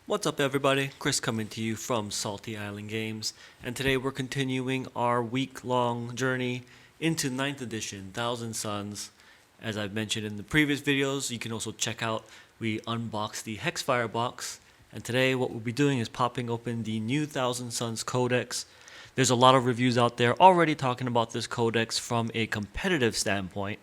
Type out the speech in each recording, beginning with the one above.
What's up, everybody? Chris coming to you from Salty Island Games, and today we're continuing our week-long journey into 9th edition, Thousand Sons. As I've mentioned in the previous videos, you can also check out, we unboxed the Hexfire box, and today what we'll be doing is popping open the new Thousand Sons Codex. There's a lot of reviews out there already talking about this codex from a competitive standpoint,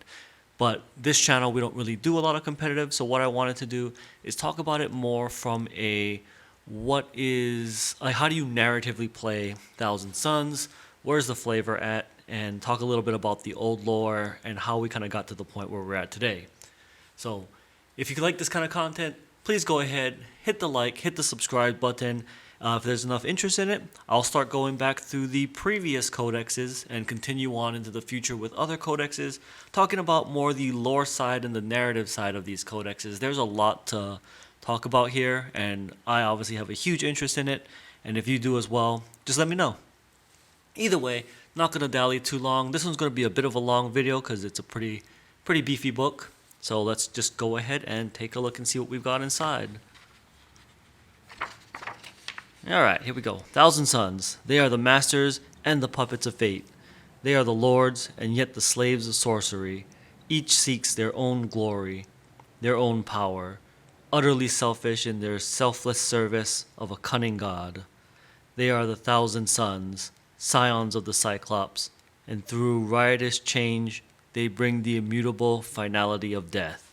but this channel, we don't really do a lot of competitive, so what I wanted to do is talk about it more from a how do you narratively play Thousand Sons, where's the flavor at, and talk a little bit about the old lore and how we kind of got to the point where we're at today. So if you like this kind of content, please go ahead, hit the like, hit the subscribe button. If there's enough interest in it, I'll start going back through the previous codexes and continue on into the future with other codexes, talking about more the lore side and the narrative side of these codexes. There's a lot to talk about here, and I obviously have a huge interest in it, and if you do as well, just let me know. Either way, not going to dally too long. This one's going to be a bit of a long video because it's a pretty beefy book. So let's just go ahead and take a look and see what we've got inside. Alright, here we go. Thousand Sons. They are the masters and the puppets of fate. They are the lords and yet the slaves of sorcery. Each seeks their own glory, their own power, utterly selfish in their selfless service of a cunning god. They are the Thousand Sons, scions of the Cyclops, and through riotous change, they bring the immutable finality of death.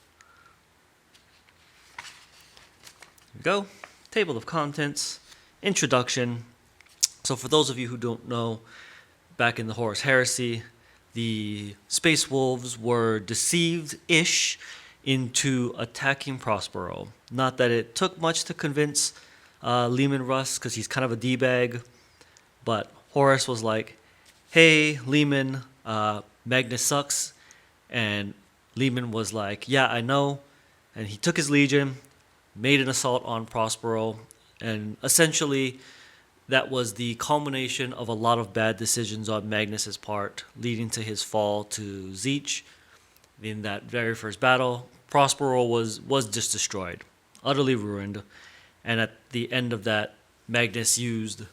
Here we go. Table of contents. Introduction. So for those of you who don't know, back in the Horus Heresy, the Space Wolves were deceived-ish into attacking Prospero. Not that it took much to convince Leman Russ, because he's kind of a D-bag, but Horus was like, hey, Leman, Magnus sucks, and Leman was like, yeah, I know, and he took his legion, made an assault on Prospero, and essentially that was the culmination of a lot of bad decisions on Magnus's part, leading to his fall to Tzeentch. In that very first battle, Prospero was just destroyed, utterly ruined, and at the end of that, Magnus used,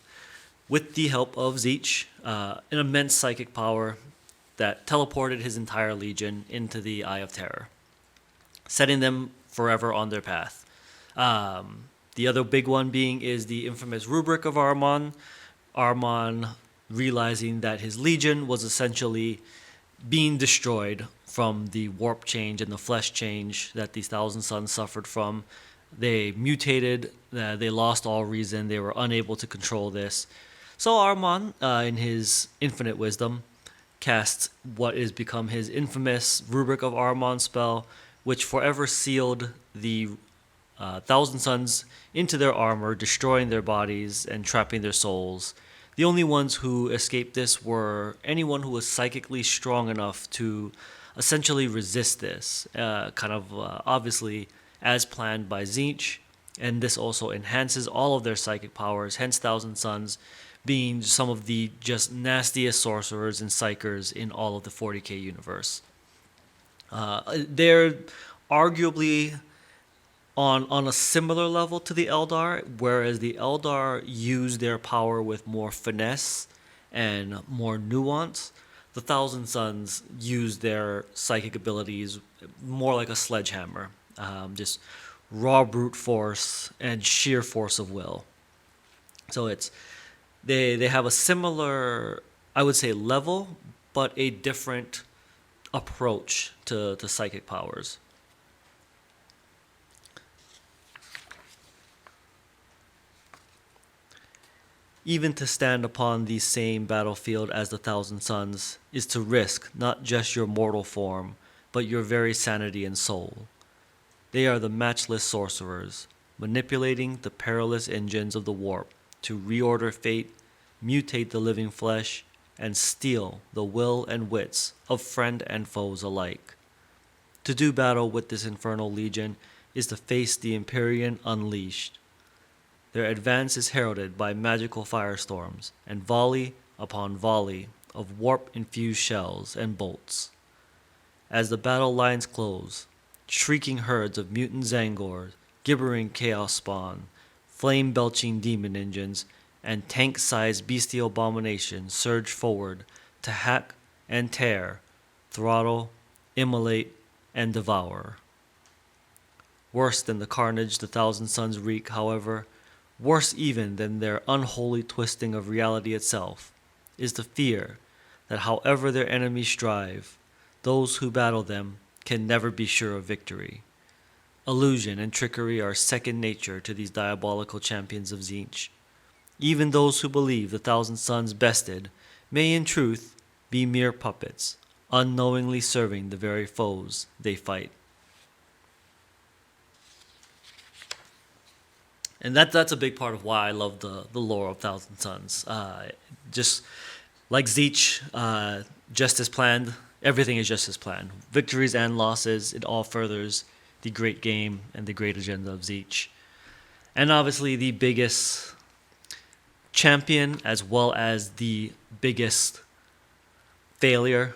with the help of Tzeentch, an immense psychic power that teleported his entire legion into the Eye of Terror, setting them forever on their path. The other big one being is the infamous rubric of Armon. Armon realizing that his legion was essentially being destroyed from the warp change and the flesh change that these Thousand Sons suffered from. They mutated, they lost all reason, they were unable to control this. So Armon, in his infinite wisdom, cast what is become his infamous Rubric of Armon spell, which forever sealed the Thousand Sons into their armor, destroying their bodies and trapping their souls. The only ones who escaped this were anyone who was psychically strong enough to essentially resist this, obviously as planned by Tzeentch, and this also enhances all of their psychic powers, hence Thousand Sons being some of the just nastiest sorcerers and psychers in all of the 40k universe. They're arguably on a similar level to the Eldar, whereas the Eldar use their power with more finesse and more nuance. The Thousand Sons use their psychic abilities more like a sledgehammer, just raw brute force and sheer force of will. So they have a similar, I would say, level, but a different approach to psychic powers. Even to stand upon the same battlefield as the Thousand Sons is to risk not just your mortal form, but your very sanity and soul. They are the matchless sorcerers, manipulating the perilous engines of the warp to reorder fate, mutate the living flesh, and steal the will and wits of friend and foes alike. To do battle with this infernal legion is to face the Empyrean unleashed. Their advance is heralded by magical firestorms and volley upon volley of warp-infused shells and bolts. As the battle lines close, shrieking herds of mutant Zangors, gibbering chaos spawn, flame-belching demon engines, and tank-sized bestial abominations surge forward to hack and tear, throttle, immolate, and devour. Worse than the carnage the Thousand Sons wreak, however, worse even than their unholy twisting of reality itself, is the fear that however their enemies strive, those who battle them can never be sure of victory. Illusion and trickery are second nature to these diabolical champions of Tzeentch. Even those who believe the Thousand Sons bested may in truth be mere puppets, unknowingly serving the very foes they fight. And that's a big part of why I love the lore of Thousand Sons. Just like Tzeentch, just as planned, everything is just as planned. Victories and losses, it all furthers the great game and the great agenda of Tzeentch. And obviously the biggest champion as well as the biggest failure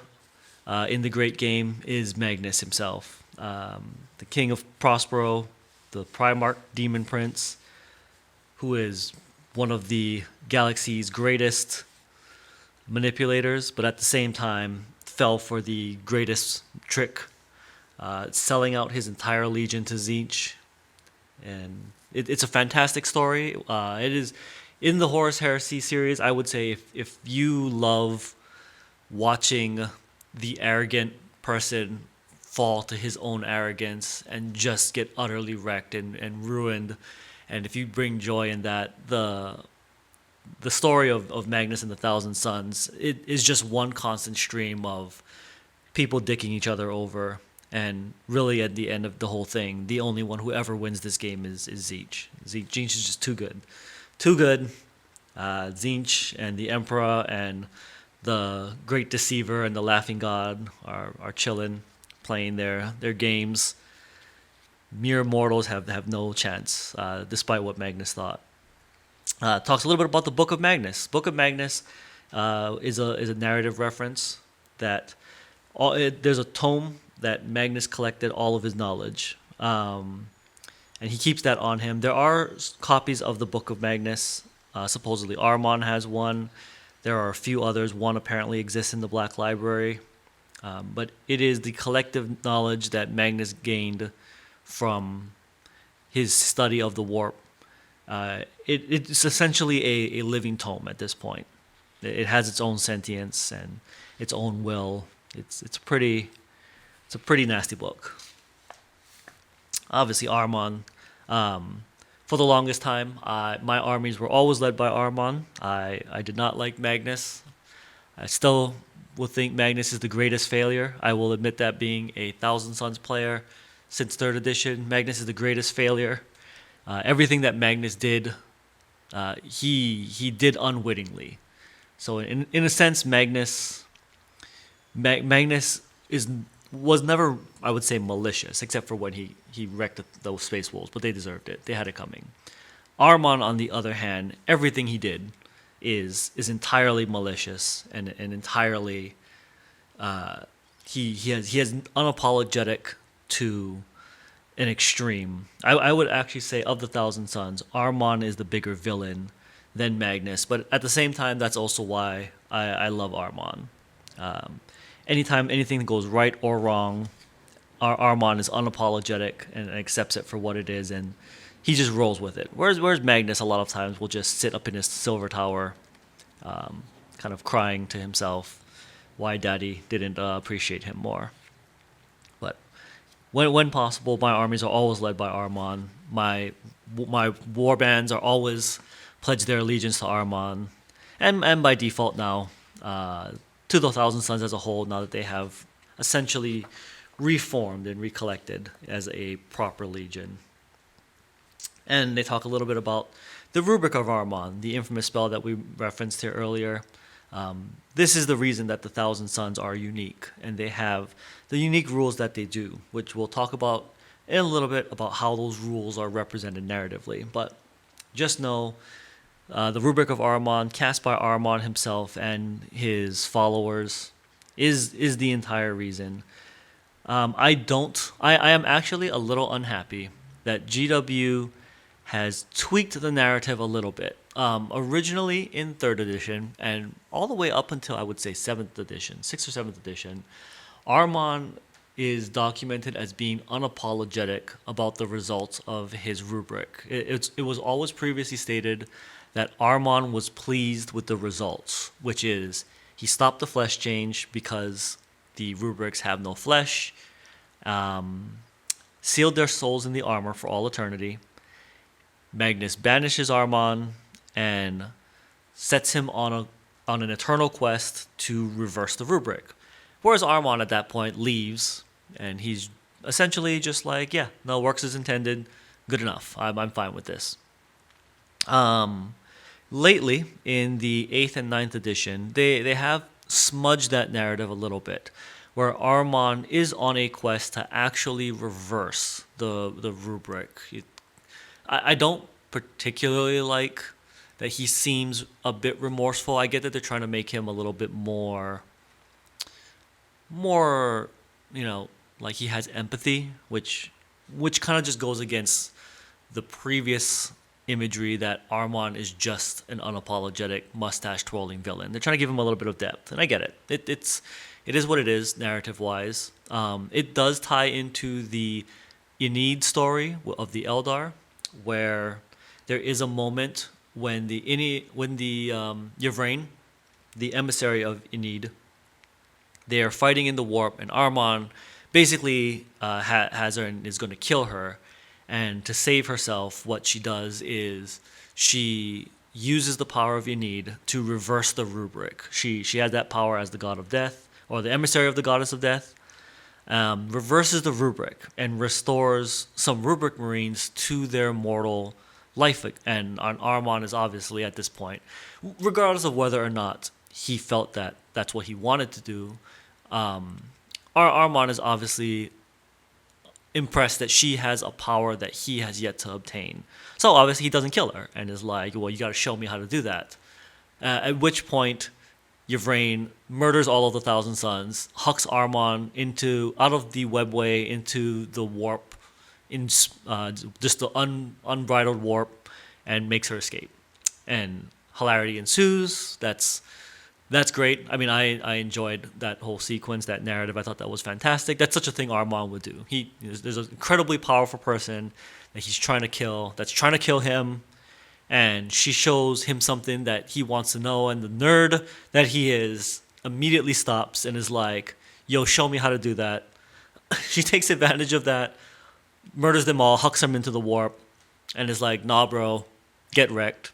in the great game is Magnus himself. The King of Prospero, the Primarch Demon Prince, who is one of the galaxy's greatest manipulators, but at the same time fell for the greatest trick, selling out his entire legion to Tzeentch. And it's a fantastic story. It is in the Horus Heresy series. I would say if you love watching the arrogant person fall to his own arrogance and just get utterly wrecked and ruined, and if you bring joy in that, the story of Magnus and the Thousand Sons, it is just one constant stream of people dicking each other over. And really, at the end of the whole thing, the only one who ever wins this game is Tzeentch. Tzeentch is just too good. Too good. Tzeentch and the Emperor and the Great Deceiver and the Laughing God are chilling, playing their games. Mere mortals have no chance, despite what Magnus thought. Talks a little bit about the Book of Magnus. Book of Magnus is a narrative reference that there's a tome that Magnus collected all of his knowledge, and he keeps that on him. There are copies of the Book of Magnus. Supposedly Armon has one. There are a few others. One apparently exists in the Black Library. But it is the collective knowledge that Magnus gained from his study of the warp. It's essentially a living tome at this point. It has its own sentience and its own will. It's a pretty nasty book. Obviously, Armon. For the longest time, my armies were always led by Armon. I did not like Magnus. I still will think Magnus is the greatest failure. I will admit that, being a Thousand Sons player since 3rd edition. Magnus is the greatest failure. Everything that Magnus did, he did unwittingly. So in a sense, Magnus was never, I would say, malicious, except for when he wrecked those space wolves, but they deserved it. They had it coming. Armon, on the other hand, everything he did is entirely malicious and entirely he has unapologetic to an extreme. I would actually say, of the Thousand Sons, Armon is the bigger villain than Magnus, but at the same time, that's also why I love Armon. Anytime anything goes right or wrong, Armon is unapologetic and accepts it for what it is, and he just rolls with it. Whereas Magnus, a lot of times, will just sit up in his silver tower, kind of crying to himself why Daddy didn't appreciate him more. But when possible, my armies are always led by Armon. My war bands are always pledge their allegiance to Armon, and by default now, to the Thousand Sons as a whole, now that they have essentially reformed and recollected as a proper legion. And they talk a little bit about the rubric of Armon, the infamous spell that we referenced here earlier. This is the reason that the Thousand Sons are unique, and they have the unique rules that they do, which we'll talk about in a little bit about how those rules are represented narratively. But just know the rubric of Armon, cast by Armon himself and his followers, is the entire reason. I am actually a little unhappy that GW has tweaked the narrative a little bit. Originally in 3rd edition, and all the way up until I would say 7th edition, 6th or 7th edition, Armon is documented as being unapologetic about the results of his rubric. It was always previously stated that Armon was pleased with the results, which is he stopped the flesh change because the rubrics have no flesh, sealed their souls in the armor for all eternity. Magnus banishes Armon and sets him on an eternal quest to reverse the rubric. Whereas Armon at that point leaves, and he's essentially just like, yeah, no, works as intended, good enough. I'm fine with this. Lately, in the 8th and 9th edition, they have smudged that narrative a little bit, where Armon is on a quest to actually reverse the rubric. I don't particularly like that he seems a bit remorseful. I get that they're trying to make him a little bit more, like he has empathy, which kind of just goes against the previous imagery that Armon is just an unapologetic mustache-twirling villain. They're trying to give him a little bit of depth, and I get it. It is what it is, narrative-wise. It does tie into the Enid story of the Eldar, where there is a moment when the Yvrain, the emissary of Enid, they are fighting in the warp, and Armon basically has her and is going to kill her. And to save herself, what she does is she uses the power of Enid to reverse the rubric. She has that power as the god of death, or the emissary of the goddess of death, reverses the rubric and restores some rubric marines to their mortal life. And Armon is obviously at this point, regardless of whether or not he felt that that's what he wanted to do, Armon is obviously impressed that she has a power that he has yet to obtain. So obviously he doesn't kill her and is like, well, you got to show me how to do that. At which point, Yvrain murders all of the Thousand Sons, hucks Armon out of the webway into the warp, in just the unbridled warp, and makes her escape. And hilarity ensues. That's great. I mean, I enjoyed that whole sequence, that narrative. I thought that was fantastic. That's such a thing Armon would do. There's an incredibly powerful person that he's trying to kill, that's trying to kill him, and she shows him something that he wants to know, and the nerd that he is immediately stops and is like, yo, show me how to do that. She takes advantage of that, murders them all, hucks them into the warp, and is like, nah, bro, get wrecked.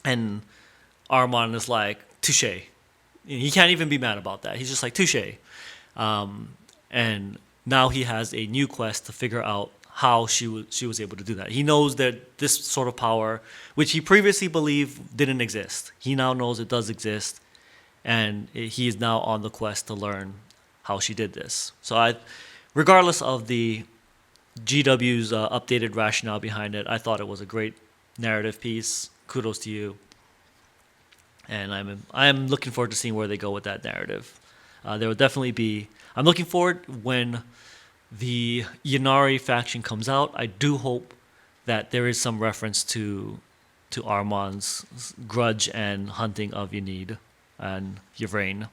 And Armon is like, touche. He can't even be mad about that. He's just like, touche. And now he has a new quest to figure out how she was able to do that. He knows that this sort of power, which he previously believed didn't exist, he now knows it does exist, and he is now on the quest to learn how she did this. So regardless of the GW's updated rationale behind it, I thought it was a great narrative piece. Kudos to you. And I'm looking forward to seeing where they go with that narrative. There will definitely be. I'm looking forward when the Ynnari faction comes out. I do hope that there is some reference to Armon's grudge and hunting of Enid and Yvrain.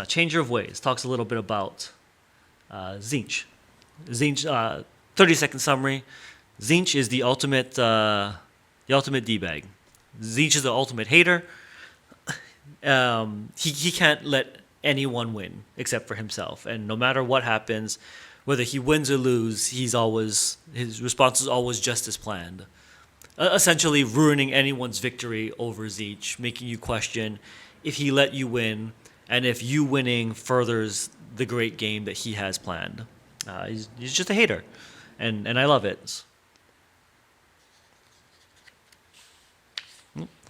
Changer of Ways talks a little bit about Tzeentch. Tzeentch, 30-second summary. Tzeentch is the ultimate D-bag. Tzeentch is the ultimate hater. He can't let anyone win except for himself. And no matter what happens, whether he wins or loses, his response is always just as planned. Essentially ruining anyone's victory over Tzeentch, making you question if he let you win and if you winning furthers the great game that he has planned. He's just a hater. And I love it.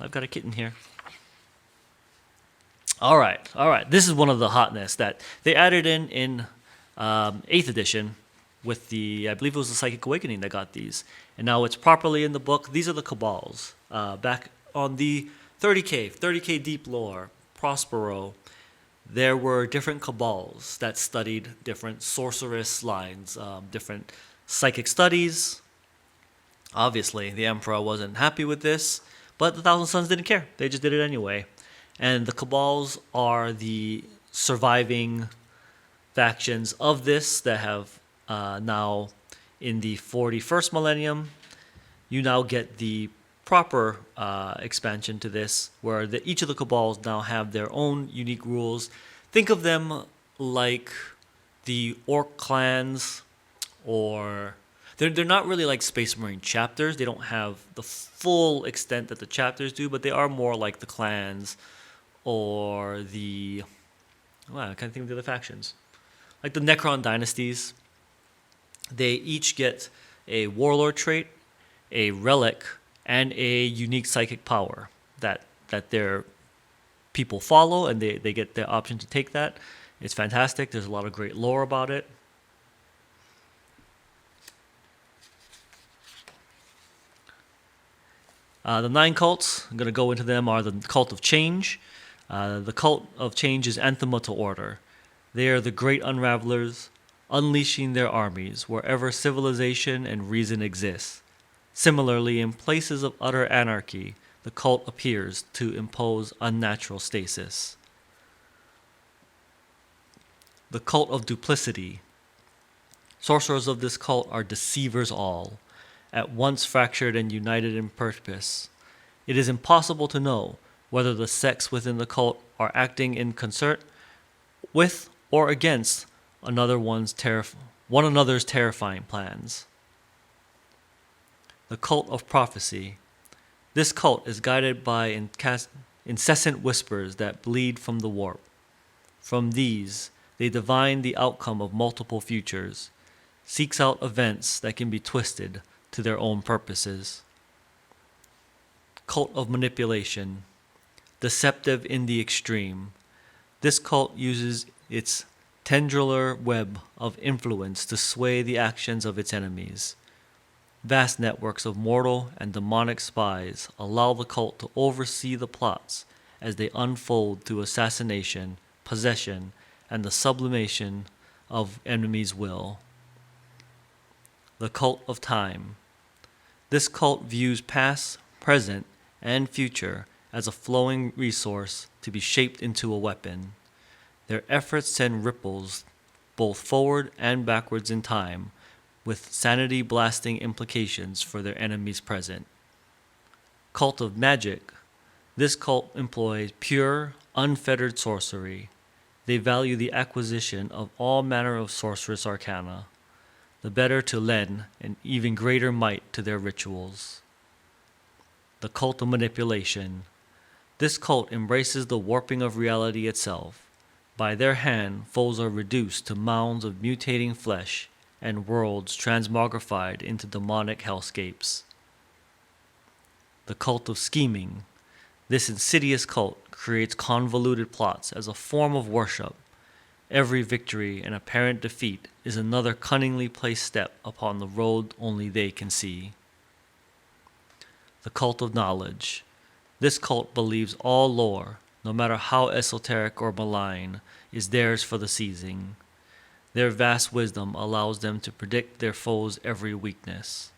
I've got a kitten here. All right. This is one of the hotness that they added in 8th edition with I believe it was the Psychic Awakening that got these. And now it's properly in the book. These are the Cabals. Back on the 30K Deep Lore, Prospero, there were different cabals that studied different sorceress lines, different psychic studies. Obviously, the Emperor wasn't happy with this, but the Thousand Sons didn't care. They just did it anyway. And the cabals are the surviving factions of this that have now, in the 41st millennium, you now get the proper expansion to this, where each of the cabals now have their own unique rules. Think of them like the orc clans, or they're not really like Space Marine chapters. They don't have the full extent that the chapters do, but they are more like the clans or the... Well, I can't think of the other factions. Like the Necron dynasties. They each get a warlord trait, a relic, and a unique psychic power that their people follow, and they get the option to take that. It's fantastic. There's a lot of great lore about it. The 9 cults, I'm going to go into them, are the Cult of Change. The Cult of Change is anathema to order. They are the great unravelers, unleashing their armies wherever civilization and reason exists. Similarly, in places of utter anarchy, the cult appears to impose unnatural stasis. The Cult of Duplicity. Sorcerers of this cult are deceivers all, at once fractured and united in purpose. It is impossible to know whether the sects within the cult are acting in concert with or against one another's terrifying plans. The Cult of Prophecy. This cult is guided by incessant whispers that bleed from the warp. From these, they divine the outcome of multiple futures, seeks out events that can be twisted to their own purposes. Cult of Manipulation. Deceptive in the extreme. This cult uses its tendrilar web of influence to sway the actions of its enemies. Vast networks of mortal and demonic spies allow the cult to oversee the plots as they unfold through assassination, possession, and the sublimation of enemies' will. The Cult of Time. This cult views past, present, and future as a flowing resource to be shaped into a weapon. Their efforts send ripples both forward and backwards in time, with sanity-blasting implications for their enemies present. Cult of Magic. This cult employs pure, unfettered sorcery. They value the acquisition of all manner of sorcerous arcana, the better to lend an even greater might to their rituals. The Cult of Manipulation. This cult embraces the warping of reality itself. By their hand, foes are reduced to mounds of mutating flesh and worlds transmogrified into demonic hellscapes. The Cult of Scheming. This insidious cult creates convoluted plots as a form of worship. Every victory and apparent defeat is another cunningly placed step upon the road only they can see. The Cult of Knowledge. This cult believes all lore, no matter how esoteric or malign, is theirs for the seizing. Their vast wisdom allows them to predict their foes' every weakness.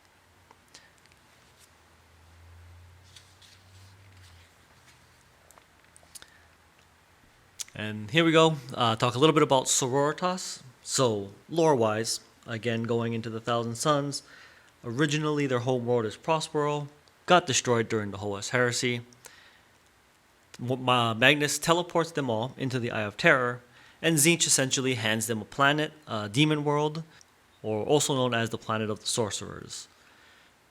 And here we go, talk a little bit about Sororitas. So, lore-wise, again, going into the Thousand Sons, originally their homeworld is Prospero, got destroyed during the Horus Heresy. Magnus teleports them all into the Eye of Terror, and Tzeentch essentially hands them a planet, Demon World, or also known as the Planet of the Sorcerers.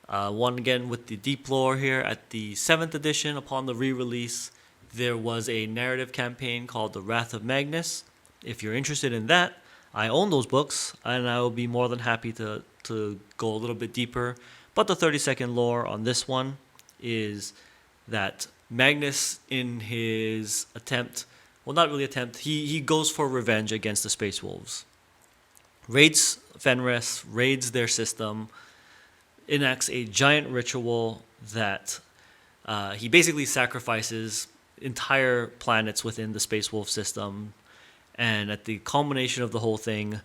One again with the deep lore here, at the 7th edition, upon the re-release, there was a narrative campaign called The Wrath of Magnus. If you're interested in that, I own those books, and I will be more than happy to go a little bit deeper. But the 30-second lore on this one is that Magnus, in his attempt, well, not really attempt, he goes for revenge against the Space Wolves. Raids Fenris, raids their system, enacts a giant ritual that he basically sacrifices entire planets within the Space Wolf system And at the culmination of the whole thing,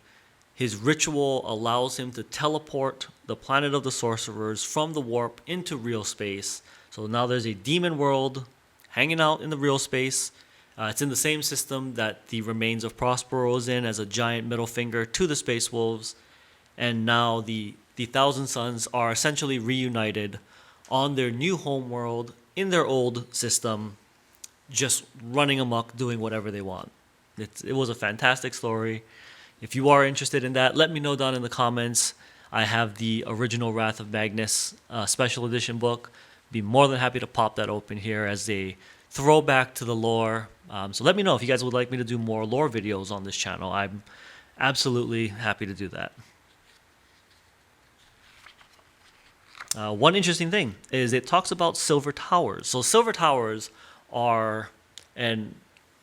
his ritual allows him to teleport the planet of the sorcerers from the warp into real space. So now there's a demon world hanging out in the real space. It's in the same system that the remains of Prospero is in, as a giant middle finger to the Space Wolves. And now the Thousand Sons are essentially reunited on their new homeworld in their old system, just running amok, doing whatever they want. It was a fantastic story. If you are interested in that, let me know down in the comments. I have the original Wrath of Magnus special edition book. Be more than happy to pop that open here as a throwback to the lore. So let me know if you guys would like me to do more lore videos on this channel. I'm absolutely happy to do that. One interesting thing is it talks about silver towers. So silver towers are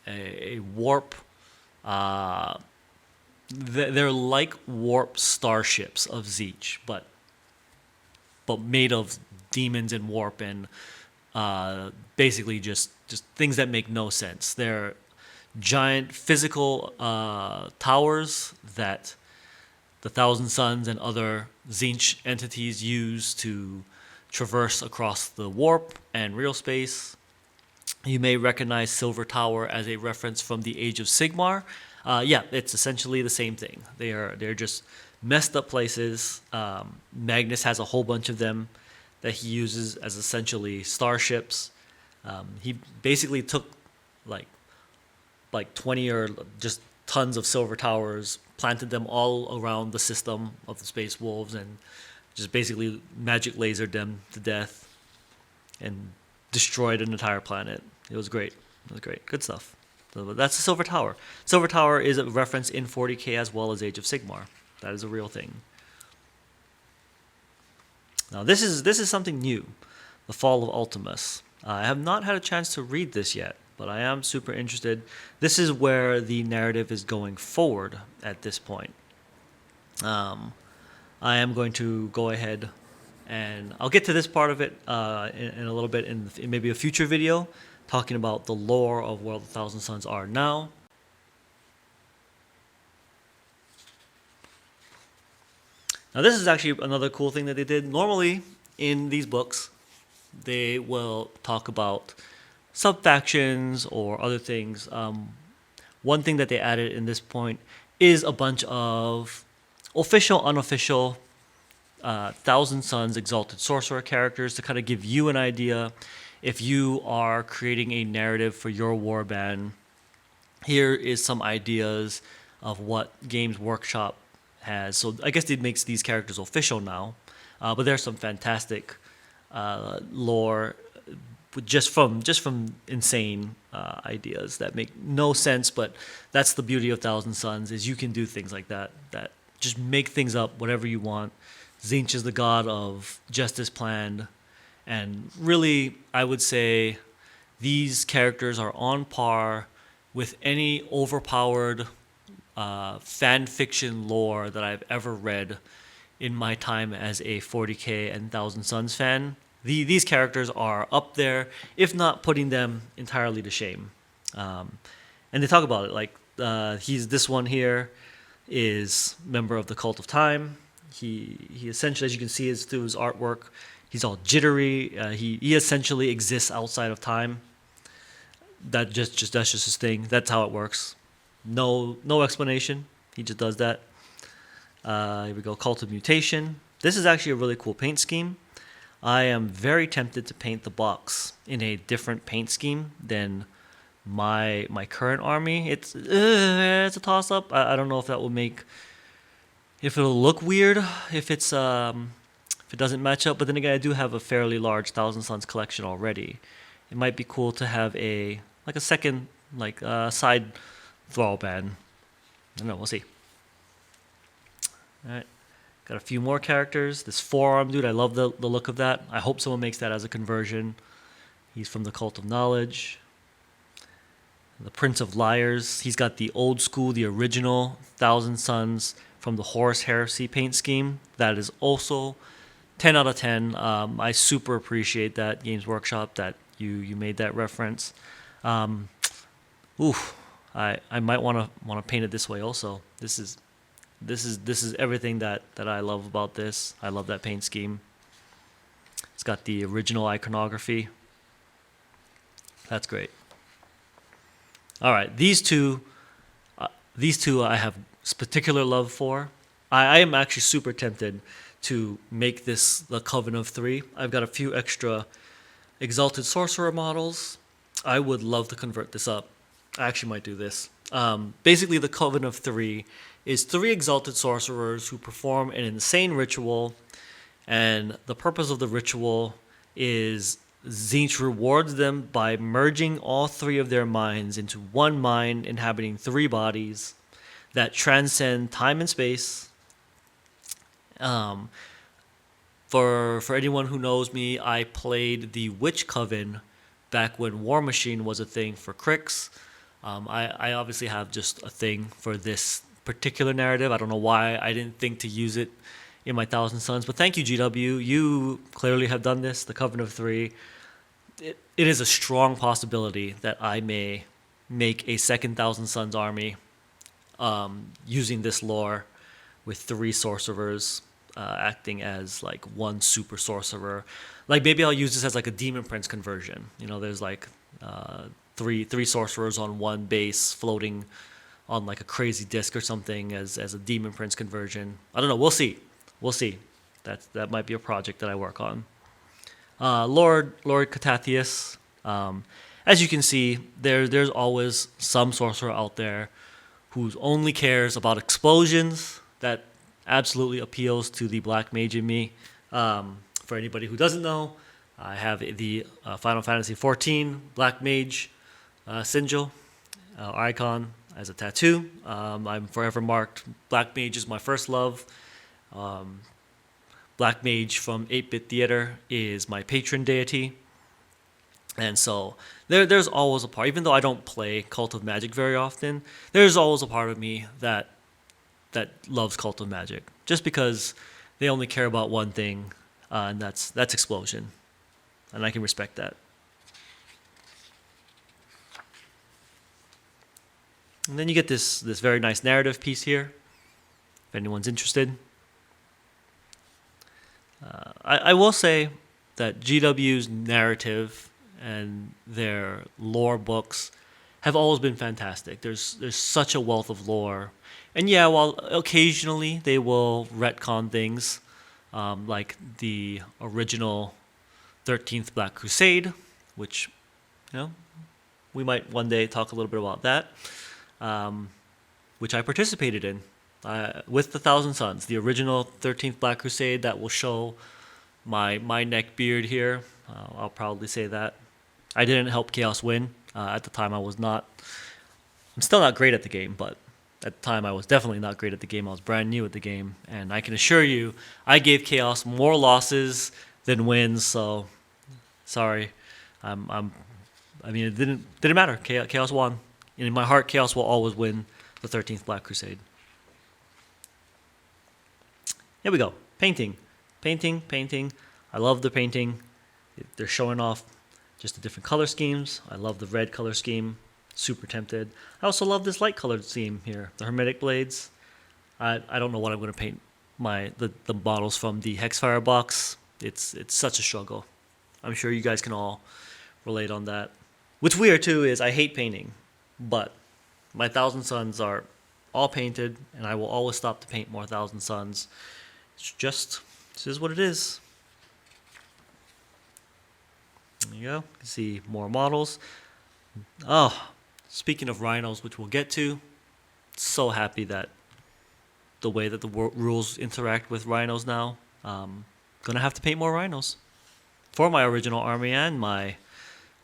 a warp. They're like warp starships of Zeech, but made of demons and warp and basically just things that make no sense. They're giant physical towers that the Thousand Sons and other Zeech entities use to traverse across the warp and real space. You may recognize Silver Tower as a reference from the Age of Sigmar. Yeah, it's essentially the same thing. They're just messed up places. Magnus has a whole bunch of them that he uses as essentially starships. He basically took like 20 or just tons of silver towers, planted them all around the system of the Space Wolves, and just basically magic lasered them to death and destroyed an entire planet. It was great. It was great. Good stuff. So that's the Silver Tower. Silver Tower is a reference in 40k as well as Age of Sigmar. That is a real thing. Now this is something new, the Fall of Ultimus. I have not had a chance to read this yet, but I am super interested. This is where the narrative is going forward at this point. I am going to go ahead and I'll get to this part of it in a little bit in maybe a future video, talking about the lore of where the Thousand Sons are now. Now this is actually another cool thing that they did. Normally in these books, they will talk about sub-factions or other things. One thing that they added in this point is a bunch of official, unofficial Thousand Sons Exalted Sorcerer characters to kind of give you an idea if you are creating a narrative for your warband. Here is some ideas of what Games Workshop has. So I guess it makes these characters official now, but there's some fantastic lore just from insane ideas that make no sense, but that's the beauty of Thousand Sons, is you can do things like that just make things up whatever you want. Tzeentch is the god of justice planned, and really I would say these characters are on par with any overpowered fan fiction lore that I've ever read in my time as a 40k and Thousand Sons fan. These characters are up there, if not putting them entirely to shame. And they talk about it like this one here is member of the Cult of Time. He essentially, as you can see, through his artwork, he's all jittery. He essentially exists outside of time. That's just his thing. That's how it works. No explanation. He just does that. Here we go. Cult of Mutation. This is actually a really cool paint scheme. I am very tempted to paint the box in a different paint scheme than my current army. It's a toss up. I don't know if that will make, if it'll look weird if it's if it doesn't match up. But then again, I do have a fairly large Thousand Sons collection already. It might be cool to have a second side thrall band. I don't know. We'll see. All right. Got a few more characters. This forearm dude, I love the look of that. I hope someone makes that as a conversion. He's from the Cult of Knowledge. The Prince of Liars. He's got the old school, the original Thousand Sons from the Horus Heresy paint scheme. That is also 10 out of 10. I super appreciate that, Games Workshop, that you made that reference. I might want to paint it this way also. This is everything that I love about this. I love that paint scheme. It's got the original iconography. That's great. All right, these two I have particular love for. I am actually super tempted to make this the Coven of Three. I've got a few extra Exalted Sorcerer models. I would love to convert this up. I actually might do this. Basically, the Coven of Three is three Exalted Sorcerers who perform an insane ritual, and the purpose of the ritual is Tzeentch rewards them by merging all three of their minds into one mind inhabiting three bodies that transcend time and space. For anyone who knows me, I played the Witch Coven back when War Machine was a thing for Crix. I obviously have just a thing for this particular narrative. I don't know why I didn't think to use it in my Thousand Sons, but thank you, GW. You clearly have done this, the Coven of Three. It is a strong possibility that I may make a second Thousand Sons army using this lore with three sorcerers acting as like one super sorcerer. Like maybe I'll use this as like a Demon Prince conversion. You know, there's like three sorcerers on one base floating on like a crazy disc or something as a Demon Prince conversion. I don't know. We'll see. That might be a project that I work on. Lord Catathius. As you can see, there's always some sorcerer out there who only cares about explosions. That absolutely appeals to the black mage in me. For anybody who doesn't know, I have the Final Fantasy XIV black mage sigil icon as a tattoo. I'm forever marked. Black mage is my first love. Black mage from 8-Bit Theater is my patron deity. And so there's always a part, even though I don't play Cult of Magic very often, there's always a part of me that loves Cult of Magic, just because they only care about one thing, and that's explosion, and I can respect that. And then you get this very nice narrative piece here, if anyone's interested. I will say that GW's narrative and their lore books have always been fantastic. There's such a wealth of lore. And yeah, while occasionally they will retcon things, like the original 13th Black Crusade, which, we might one day talk a little bit about that, which I participated in with the Thousand Sons, the original 13th Black Crusade that will show my neck beard here. I'll probably say that. I didn't help Chaos win. At the time, I'm still not great at the game, but at the time, I was definitely not great at the game. I was brand new at the game, and I can assure you, I gave Chaos more losses than wins. So, sorry. It didn't matter. Chaos won. And in my heart, Chaos will always win the 13th Black Crusade. Here we go. Painting. I love the painting. They're showing off just the different color schemes. I love the red color scheme. Super tempted. I also love this light colored scheme here. The Hermetic Blades. I don't know what I'm going to paint the models from the Hexfire box. It's such a struggle. I'm sure you guys can all relate on that. What's weird too is I hate painting, but my Thousand Sons are all painted, and I will always stop to paint more Thousand Sons. This is what it is. There you go. You can see more models. Oh, speaking of rhinos, which we'll get to, so happy that the way that the rules interact with rhinos now. Gonna have to paint more rhinos for my original army and my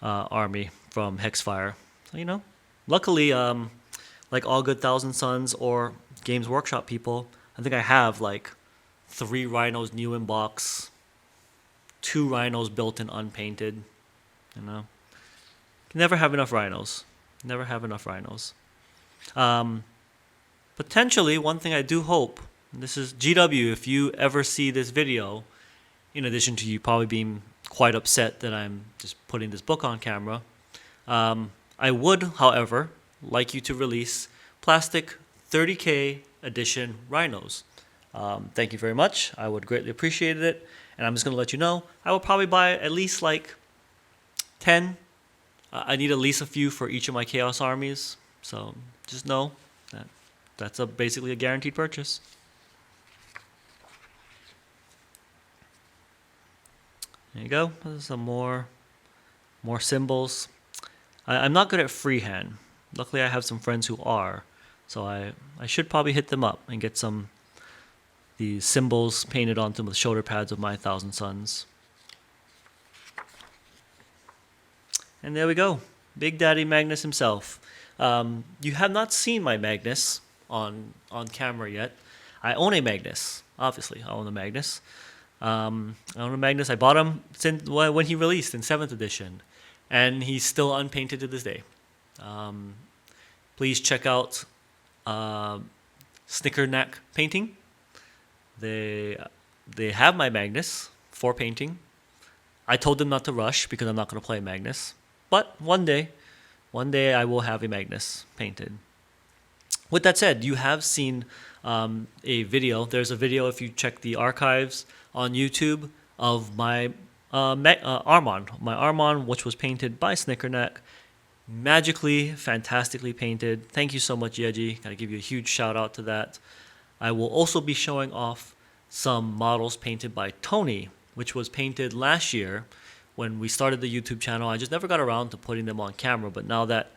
army from Hexfire. So, luckily, like all good Thousand Sons or Games Workshop people, I think I have like 3 rhinos new in box, 2 rhinos built and unpainted. Can never have enough rhinos. Potentially, one thing I do hope, and this is GW, if you ever see this video, in addition to you probably being quite upset that I'm just putting this book on camera, I would, however, like you to release plastic 30K edition rhinos. Thank you very much. I would greatly appreciate it. And I'm just going to let you know, I will probably buy at least like 10. I need at least a few for each of my Chaos armies. So just know that that's basically a guaranteed purchase. There you go. There's some more symbols. I'm not good at freehand. Luckily, I have some friends who are. So I should probably hit them up and get these symbols painted onto the shoulder pads of my 1,000 Suns. And there we go. Big Daddy Magnus himself. You have not seen my Magnus on camera yet. I own a Magnus. Obviously, I own a Magnus. I own a Magnus. I bought him when he released in 7th edition. And he's still unpainted to this day. Please check out Snickernack Painting. They have my Magnus for painting. I told them not to rush because I'm not going to play Magnus. But one day I will have a Magnus painted. With that said, you have seen a video. There's a video if you check the archives on YouTube of my Armand. My Armand, which was painted by Snickernack. Magically, fantastically painted. Thank you so much, Yeji. Gotta give you a huge shout out to that. I will also be showing off some models painted by Tony, which was painted last year when we started the YouTube channel. I just never got around to putting them on camera, but now that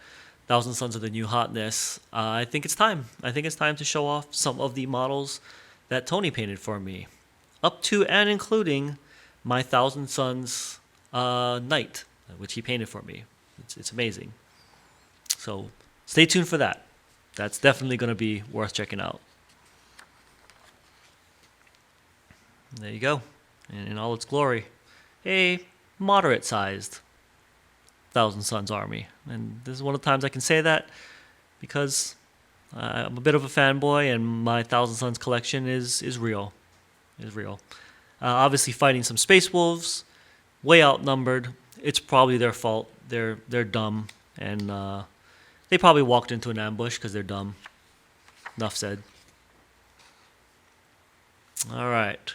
1,000 Suns of the New Hotness, I think it's time. I think it's time to show off some of the models that Tony painted for me, up to and including my 1,000 Suns Knight, which he painted for me. It's amazing. So stay tuned for that. That's definitely going to be worth checking out. There you go. And in all its glory, a moderate-sized 1,000 Suns army. And this is one of the times I can say that because I'm a bit of a fanboy and my 1,000 Suns collection is real. Obviously fighting some Space Wolves, way outnumbered. It's probably their fault. They're dumb, and they probably walked into an ambush because they're dumb. Enough said. All right.